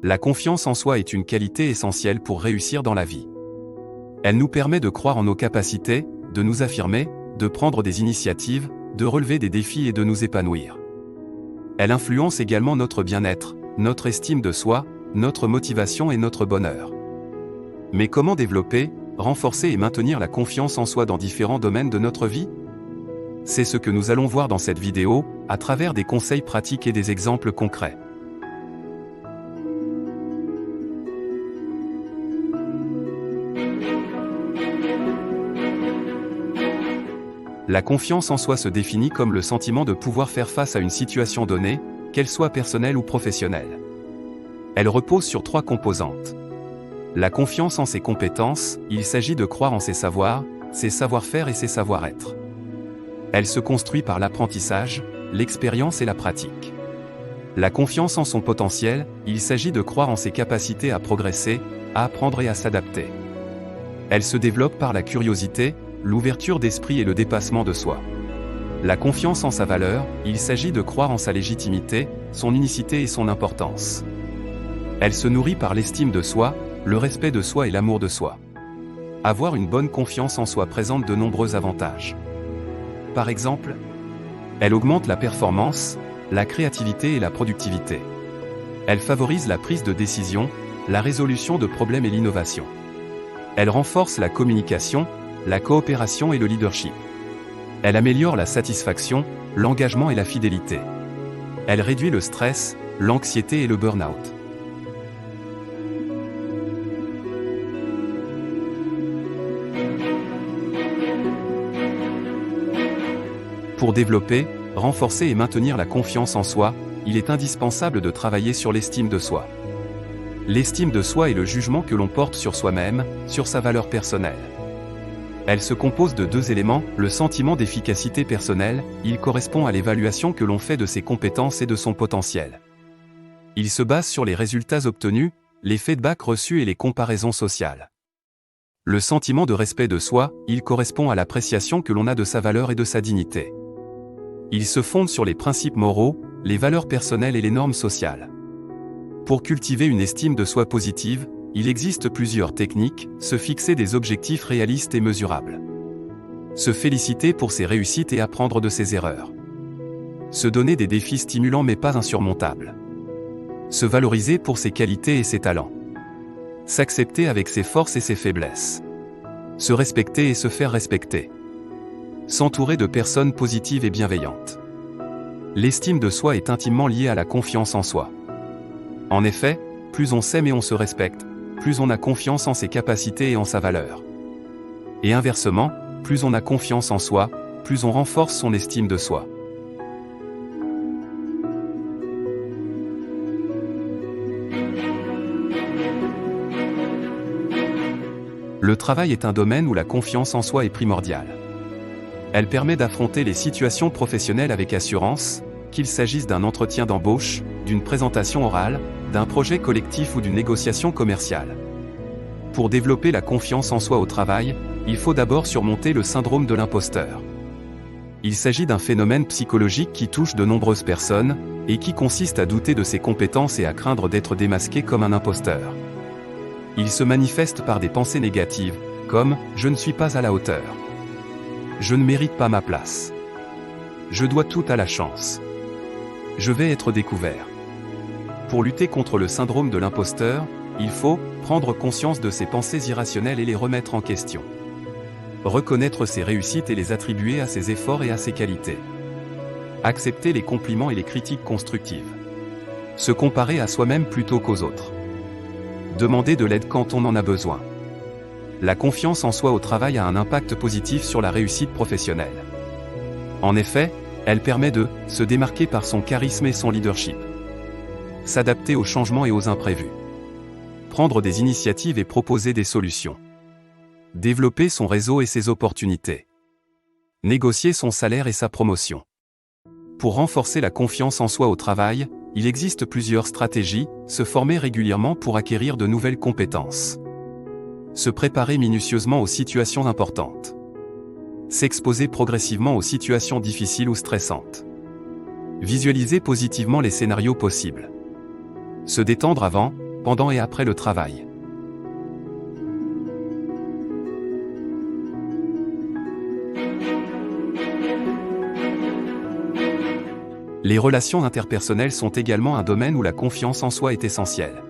La confiance en soi est une qualité essentielle pour réussir dans la vie. Elle nous permet de croire en nos capacités, de nous affirmer, de prendre des initiatives, de relever des défis et de nous épanouir. Elle influence également notre bien-être, notre estime de soi, notre motivation et notre bonheur. Mais comment développer, renforcer et maintenir la confiance en soi dans différents domaines de notre vie? C'est ce que nous allons voir dans cette vidéo, à travers des conseils pratiques et des exemples concrets. La confiance en soi se définit comme le sentiment de pouvoir faire face à une situation donnée, qu'elle soit personnelle ou professionnelle. Elle repose sur 3 composantes. La confiance en ses compétences, il s'agit de croire en ses savoirs, ses savoir-faire et ses savoir-être. Elle se construit par l'apprentissage, l'expérience et la pratique. La confiance en son potentiel, il s'agit de croire en ses capacités à progresser, à apprendre et à s'adapter. Elle se développe par la curiosité, l'ouverture d'esprit et le dépassement de soi. La confiance en sa valeur, il s'agit de croire en sa légitimité, son unicité et son importance. Elle se nourrit par l'estime de soi, le respect de soi et l'amour de soi. Avoir une bonne confiance en soi présente de nombreux avantages. Par exemple, elle augmente la performance, la créativité et la productivité. Elle favorise la prise de décision, la résolution de problèmes et l'innovation. Elle renforce la communication, la coopération et le leadership. Elle améliore la satisfaction, l'engagement et la fidélité. Elle réduit le stress, l'anxiété et le burn-out. Pour développer, renforcer et maintenir la confiance en soi, il est indispensable de travailler sur l'estime de soi. L'estime de soi est le jugement que l'on porte sur soi-même, sur sa valeur personnelle. Elle se compose de 2 éléments, le sentiment d'efficacité personnelle, il correspond à l'évaluation que l'on fait de ses compétences et de son potentiel. Il se base sur les résultats obtenus, les feedbacks reçus et les comparaisons sociales. Le sentiment de respect de soi, il correspond à l'appréciation que l'on a de sa valeur et de sa dignité. Il se fonde sur les principes moraux, les valeurs personnelles et les normes sociales. Pour cultiver une estime de soi positive, il existe plusieurs techniques, se fixer des objectifs réalistes et mesurables. Se féliciter pour ses réussites et apprendre de ses erreurs. Se donner des défis stimulants mais pas insurmontables. Se valoriser pour ses qualités et ses talents. S'accepter avec ses forces et ses faiblesses. Se respecter et se faire respecter. S'entourer de personnes positives et bienveillantes. L'estime de soi est intimement liée à la confiance en soi. En effet, plus on s'aime et on se respecte, plus on a confiance en ses capacités et en sa valeur. Et inversement, plus on a confiance en soi, plus on renforce son estime de soi. Le travail est un domaine où la confiance en soi est primordiale. Elle permet d'affronter les situations professionnelles avec assurance, qu'il s'agisse d'un entretien d'embauche, d'une présentation orale, d'un projet collectif ou d'une négociation commerciale. Pour développer la confiance en soi au travail, il faut d'abord surmonter le syndrome de l'imposteur. Il s'agit d'un phénomène psychologique qui touche de nombreuses personnes, et qui consiste à douter de ses compétences et à craindre d'être démasqué comme un imposteur. Il se manifeste par des pensées négatives, comme « je ne suis pas à la hauteur »,« je ne mérite pas ma place »,« je dois tout à la chance »,« je vais être découvert ». Pour lutter contre le syndrome de l'imposteur, il faut prendre conscience de ses pensées irrationnelles et les remettre en question. Reconnaître ses réussites et les attribuer à ses efforts et à ses qualités. Accepter les compliments et les critiques constructives. Se comparer à soi-même plutôt qu'aux autres. Demander de l'aide quand on en a besoin. La confiance en soi au travail a un impact positif sur la réussite professionnelle. En effet, elle permet de se démarquer par son charisme et son leadership. S'adapter aux changements et aux imprévus. Prendre des initiatives et proposer des solutions. Développer son réseau et ses opportunités. Négocier son salaire et sa promotion. Pour renforcer la confiance en soi au travail, il existe plusieurs stratégies, se former régulièrement pour acquérir de nouvelles compétences. Se préparer minutieusement aux situations importantes. S'exposer progressivement aux situations difficiles ou stressantes. Visualiser positivement les scénarios possibles. Se détendre avant, pendant et après le travail. Les relations interpersonnelles sont également un domaine où la confiance en soi est essentielle.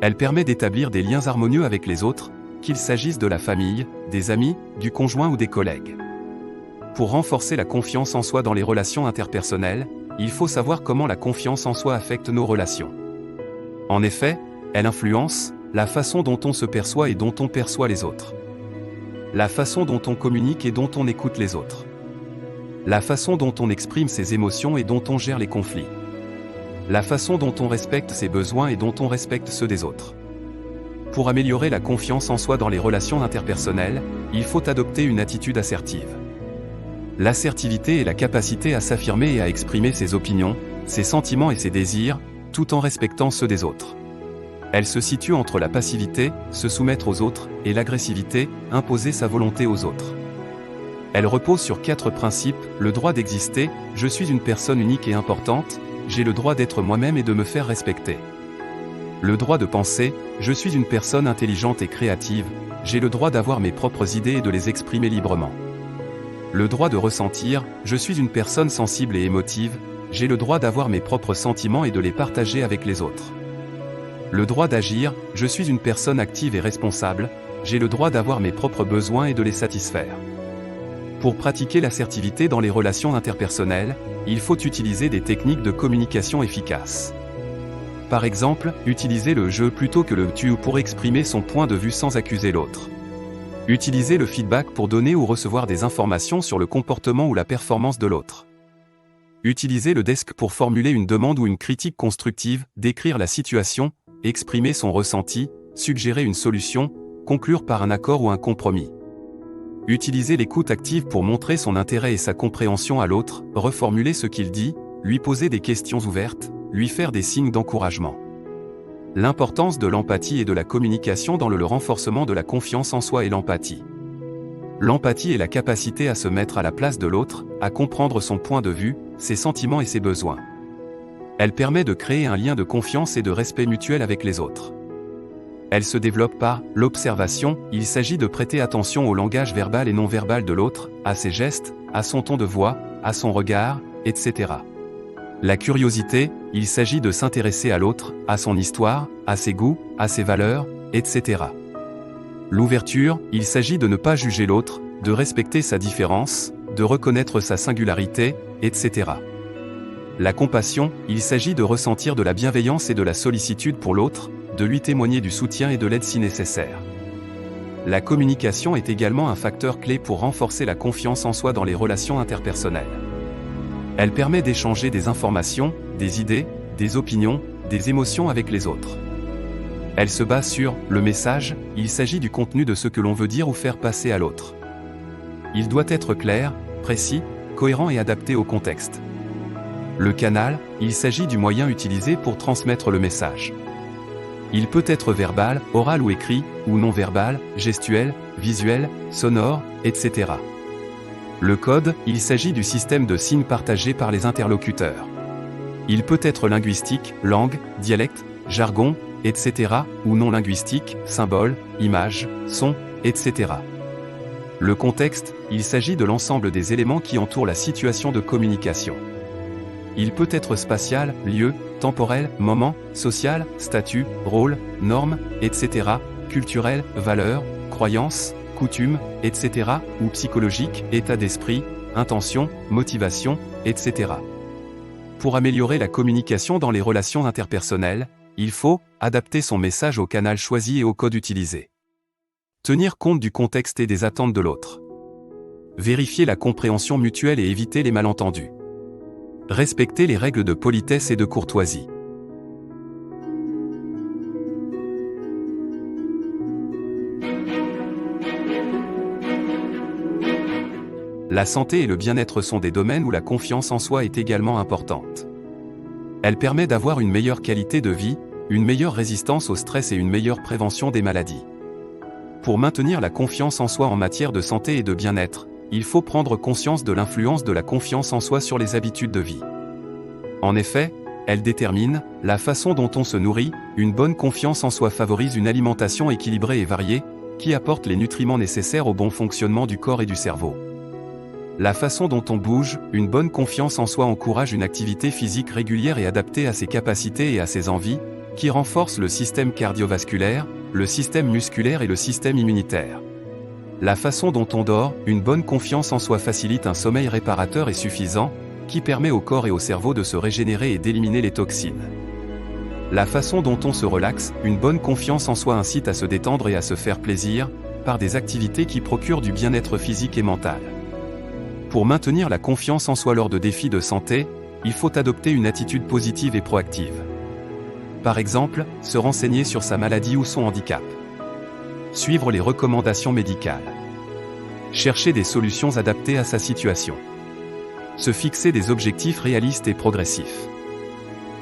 Elle permet d'établir des liens harmonieux avec les autres, qu'il s'agisse de la famille, des amis, du conjoint ou des collègues. Pour renforcer la confiance en soi dans les relations interpersonnelles, il faut savoir comment la confiance en soi affecte nos relations. En effet, elle influence la façon dont on se perçoit et dont on perçoit les autres. La façon dont on communique et dont on écoute les autres. La façon dont on exprime ses émotions et dont on gère les conflits. La façon dont on respecte ses besoins et dont on respecte ceux des autres. Pour améliorer la confiance en soi dans les relations interpersonnelles, il faut adopter une attitude assertive. L'assertivité est la capacité à s'affirmer et à exprimer ses opinions, ses sentiments et ses désirs, tout en respectant ceux des autres. Elle se situe entre la passivité, se soumettre aux autres, et l'agressivité, imposer sa volonté aux autres. Elle repose sur 4 principes: le droit d'exister, je suis une personne unique et importante, j'ai le droit d'être moi-même et de me faire respecter. Le droit de penser, je suis une personne intelligente et créative, j'ai le droit d'avoir mes propres idées et de les exprimer librement. Le droit de ressentir, je suis une personne sensible et émotive, j'ai le droit d'avoir mes propres sentiments et de les partager avec les autres. Le droit d'agir, je suis une personne active et responsable, j'ai le droit d'avoir mes propres besoins et de les satisfaire. Pour pratiquer l'assertivité dans les relations interpersonnelles, il faut utiliser des techniques de communication efficaces. Par exemple, utiliser le « je » plutôt que le « tu » pour exprimer son point de vue sans accuser l'autre. Utiliser le feedback pour donner ou recevoir des informations sur le comportement ou la performance de l'autre. Utiliser le desk pour formuler une demande ou une critique constructive, décrire la situation, exprimer son ressenti, suggérer une solution, conclure par un accord ou un compromis. Utiliser l'écoute active pour montrer son intérêt et sa compréhension à l'autre, reformuler ce qu'il dit, lui poser des questions ouvertes, lui faire des signes d'encouragement. L'importance de l'empathie et de la communication dans le renforcement de la confiance en soi et l'empathie. L'empathie est la capacité à se mettre à la place de l'autre, à comprendre son point de vue, ses sentiments et ses besoins. Elle permet de créer un lien de confiance et de respect mutuel avec les autres. Elle se développe par l'observation, il s'agit de prêter attention au langage verbal et non verbal de l'autre, à ses gestes, à son ton de voix, à son regard, etc. La curiosité, il s'agit de s'intéresser à l'autre, à son histoire, à ses goûts, à ses valeurs, etc. L'ouverture, il s'agit de ne pas juger l'autre, de respecter sa différence, de reconnaître sa singularité, etc. La compassion, il s'agit de ressentir de la bienveillance et de la sollicitude pour l'autre, de lui témoigner du soutien et de l'aide si nécessaire. La communication est également un facteur clé pour renforcer la confiance en soi dans les relations interpersonnelles. Elle permet d'échanger des informations, des idées, des opinions, des émotions avec les autres. Elle se base sur le message, il s'agit du contenu de ce que l'on veut dire ou faire passer à l'autre. Il doit être clair, précis, cohérent et adapté au contexte. Le canal, il s'agit du moyen utilisé pour transmettre le message. Il peut être verbal, oral ou écrit, ou non verbal, gestuel, visuel, sonore, etc. Le code, il s'agit du système de signes partagés par les interlocuteurs. Il peut être linguistique, langue, dialecte, jargon, etc., ou non linguistique, symbole, image, son, etc. Le contexte, il s'agit de l'ensemble des éléments qui entourent la situation de communication. Il peut être spatial, lieu, temporel, moment, social, statut, rôle, norme, etc., culturel, valeur, croyance, coutume, etc., ou psychologique, état d'esprit, intention, motivation, etc. Pour améliorer la communication dans les relations interpersonnelles, il faut adapter son message au canal choisi et au code utilisé. Tenir compte du contexte et des attentes de l'autre. Vérifier la compréhension mutuelle et éviter les malentendus. Respecter les règles de politesse et de courtoisie. La santé et le bien-être sont des domaines où la confiance en soi est également importante. Elle permet d'avoir une meilleure qualité de vie, une meilleure résistance au stress et une meilleure prévention des maladies. Pour maintenir la confiance en soi en matière de santé et de bien-être, il faut prendre conscience de l'influence de la confiance en soi sur les habitudes de vie. En effet, Elle détermine la façon dont on se nourrit. Une bonne confiance en soi favorise une alimentation équilibrée et variée, qui apporte les nutriments nécessaires au bon fonctionnement du corps et du cerveau. La façon dont on bouge. Une bonne confiance en soi encourage une activité physique régulière et adaptée à ses capacités et à ses envies, qui renforce le système cardiovasculaire, le système musculaire et le système immunitaire. La façon dont on dort. Une bonne confiance en soi facilite un sommeil réparateur et suffisant, qui permet au corps et au cerveau de se régénérer et d'éliminer les toxines. La façon dont on se relaxe. Une bonne confiance en soi incite à se détendre et à se faire plaisir, par des activités qui procurent du bien-être physique et mental. Pour maintenir la confiance en soi lors de défis de santé, il faut adopter une attitude positive et proactive. Par exemple, se renseigner sur sa maladie ou son handicap. Suivre les recommandations médicales. Chercher des solutions adaptées à sa situation. Se fixer des objectifs réalistes et progressifs.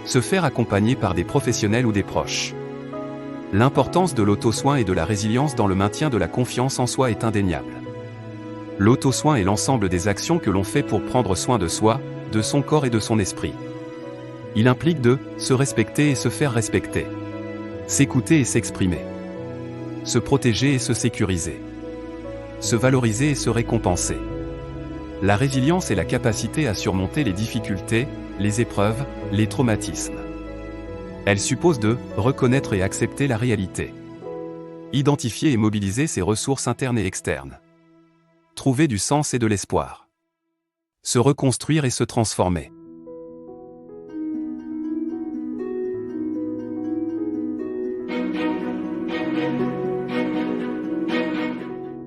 Se faire accompagner par des professionnels ou des proches. L'importance de l'auto-soin et de la résilience dans le maintien de la confiance en soi est indéniable. L'auto-soin est l'ensemble des actions que l'on fait pour prendre soin de soi, de son corps et de son esprit. Il implique de se respecter et se faire respecter. S'écouter et s'exprimer. Se protéger et se sécuriser. Se valoriser et se récompenser. La résilience est la capacité à surmonter les difficultés, les épreuves, les traumatismes. Elle suppose de reconnaître et accepter la réalité. Identifier et mobiliser ses ressources internes et externes. Trouver du sens et de l'espoir. Se reconstruire et se transformer.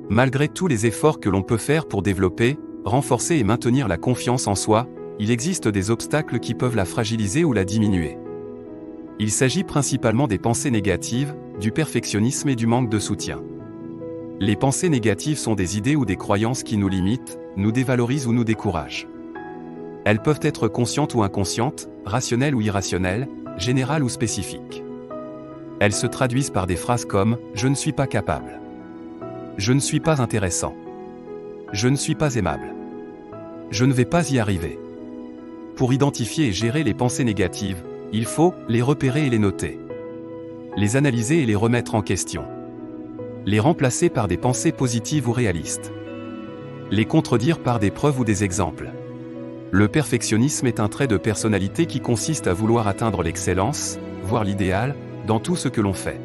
Malgré tous les efforts que l'on peut faire pour développer, renforcer et maintenir la confiance en soi, il existe des obstacles qui peuvent la fragiliser ou la diminuer. Il s'agit principalement des pensées négatives, du perfectionnisme et du manque de soutien. Les pensées négatives sont des idées ou des croyances qui nous limitent, nous dévalorisent ou nous découragent. Elles peuvent être conscientes ou inconscientes, rationnelles ou irrationnelles, générales ou spécifiques. Elles se traduisent par des phrases comme « je ne suis pas capable »,« je ne suis pas intéressant »,« je ne suis pas aimable »,« je ne vais pas y arriver ». Pour identifier et gérer les pensées négatives, il faut les repérer et les noter. Les analyser et les remettre en question. Les remplacer par des pensées positives ou réalistes. Les contredire par des preuves ou des exemples. Le perfectionnisme est un trait de personnalité qui consiste à vouloir atteindre l'excellence, voire l'idéal, dans tout ce que l'on fait.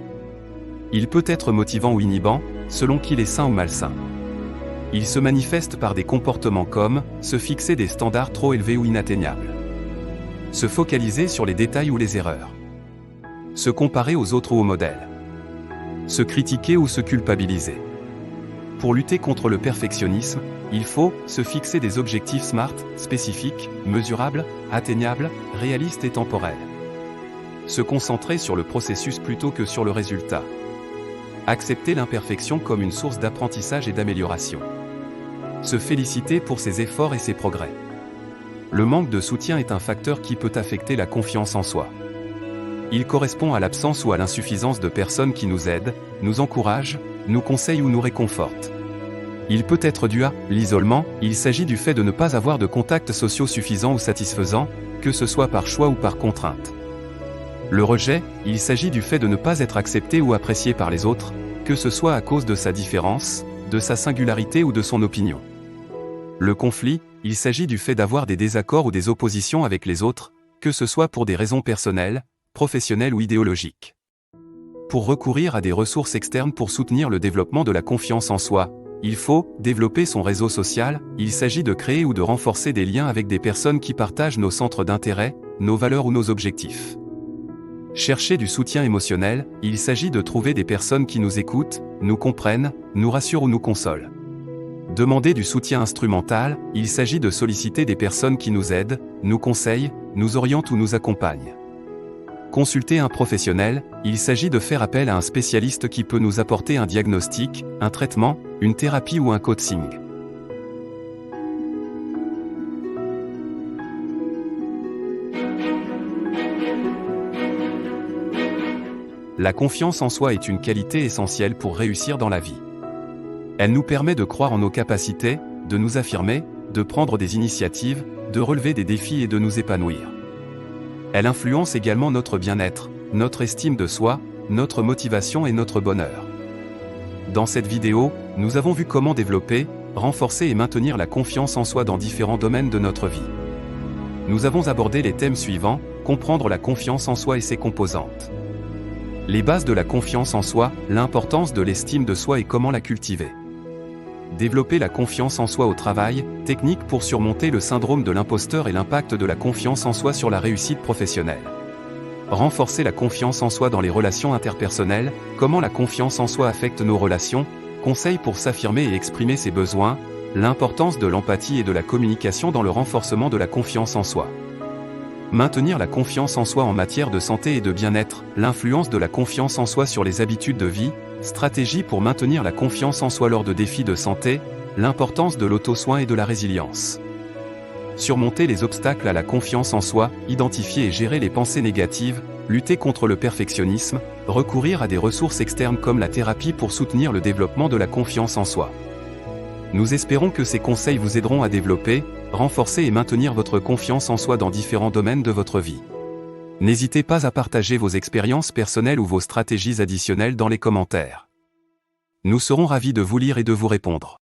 Il peut être motivant ou inhibant, selon qu'il est sain ou malsain. Il se manifeste par des comportements comme se fixer des standards trop élevés ou inatteignables. Se focaliser sur les détails ou les erreurs. Se comparer aux autres ou aux modèles. Se critiquer ou se culpabiliser. Pour lutter contre le perfectionnisme, il faut se fixer des objectifs SMART, spécifiques, mesurables, atteignables, réalistes et temporels. Se concentrer sur le processus plutôt que sur le résultat. Accepter l'imperfection comme une source d'apprentissage et d'amélioration. Se féliciter pour ses efforts et ses progrès. Le manque de soutien est un facteur qui peut affecter la confiance en soi. Il correspond à l'absence ou à l'insuffisance de personnes qui nous aident, nous encouragent, nous conseillent ou nous réconfortent. Il peut être dû à l'isolement. Il s'agit du fait de ne pas avoir de contacts sociaux suffisants ou satisfaisants, que ce soit par choix ou par contrainte. Le rejet, il s'agit du fait de ne pas être accepté ou apprécié par les autres, que ce soit à cause de sa différence, de sa singularité ou de son opinion. Le conflit, il s'agit du fait d'avoir des désaccords ou des oppositions avec les autres, que ce soit pour des raisons personnelles, professionnelles ou idéologiques. Pour recourir à des ressources externes pour soutenir le développement de la confiance en soi, il faut développer son réseau social. Il s'agit de créer ou de renforcer des liens avec des personnes qui partagent nos centres d'intérêt, nos valeurs ou nos objectifs. Chercher du soutien émotionnel, il s'agit de trouver des personnes qui nous écoutent, nous comprennent, nous rassurent ou nous consolent. Demander du soutien instrumental, il s'agit de solliciter des personnes qui nous aident, nous conseillent, nous orientent ou nous accompagnent. Consulter un professionnel, il s'agit de faire appel à un spécialiste qui peut nous apporter un diagnostic, un traitement, une thérapie ou un coaching. La confiance en soi est une qualité essentielle pour réussir dans la vie. Elle nous permet de croire en nos capacités, de nous affirmer, de prendre des initiatives, de relever des défis et de nous épanouir. Elle influence également notre bien-être, notre estime de soi, notre motivation et notre bonheur. Dans cette vidéo, nous avons vu comment développer, renforcer et maintenir la confiance en soi dans différents domaines de notre vie. Nous avons abordé les thèmes suivants: comprendre la confiance en soi et ses composantes. Les bases de la confiance en soi, l'importance de l'estime de soi et comment la cultiver. Développer la confiance en soi au travail, technique pour surmonter le syndrome de l'imposteur et l'impact de la confiance en soi sur la réussite professionnelle. Renforcer la confiance en soi dans les relations interpersonnelles, comment la confiance en soi affecte nos relations, conseils pour s'affirmer et exprimer ses besoins, l'importance de l'empathie et de la communication dans le renforcement de la confiance en soi. Maintenir la confiance en soi en matière de santé et de bien-être, l'influence de la confiance en soi sur les habitudes de vie, stratégie pour maintenir la confiance en soi lors de défis de santé, l'importance de l'auto-soin et de la résilience. Surmonter les obstacles à la confiance en soi, identifier et gérer les pensées négatives, lutter contre le perfectionnisme, recourir à des ressources externes comme la thérapie pour soutenir le développement de la confiance en soi. Nous espérons que ces conseils vous aideront à développer, renforcer et maintenir votre confiance en soi dans différents domaines de votre vie. N'hésitez pas à partager vos expériences personnelles ou vos stratégies additionnelles dans les commentaires. Nous serons ravis de vous lire et de vous répondre.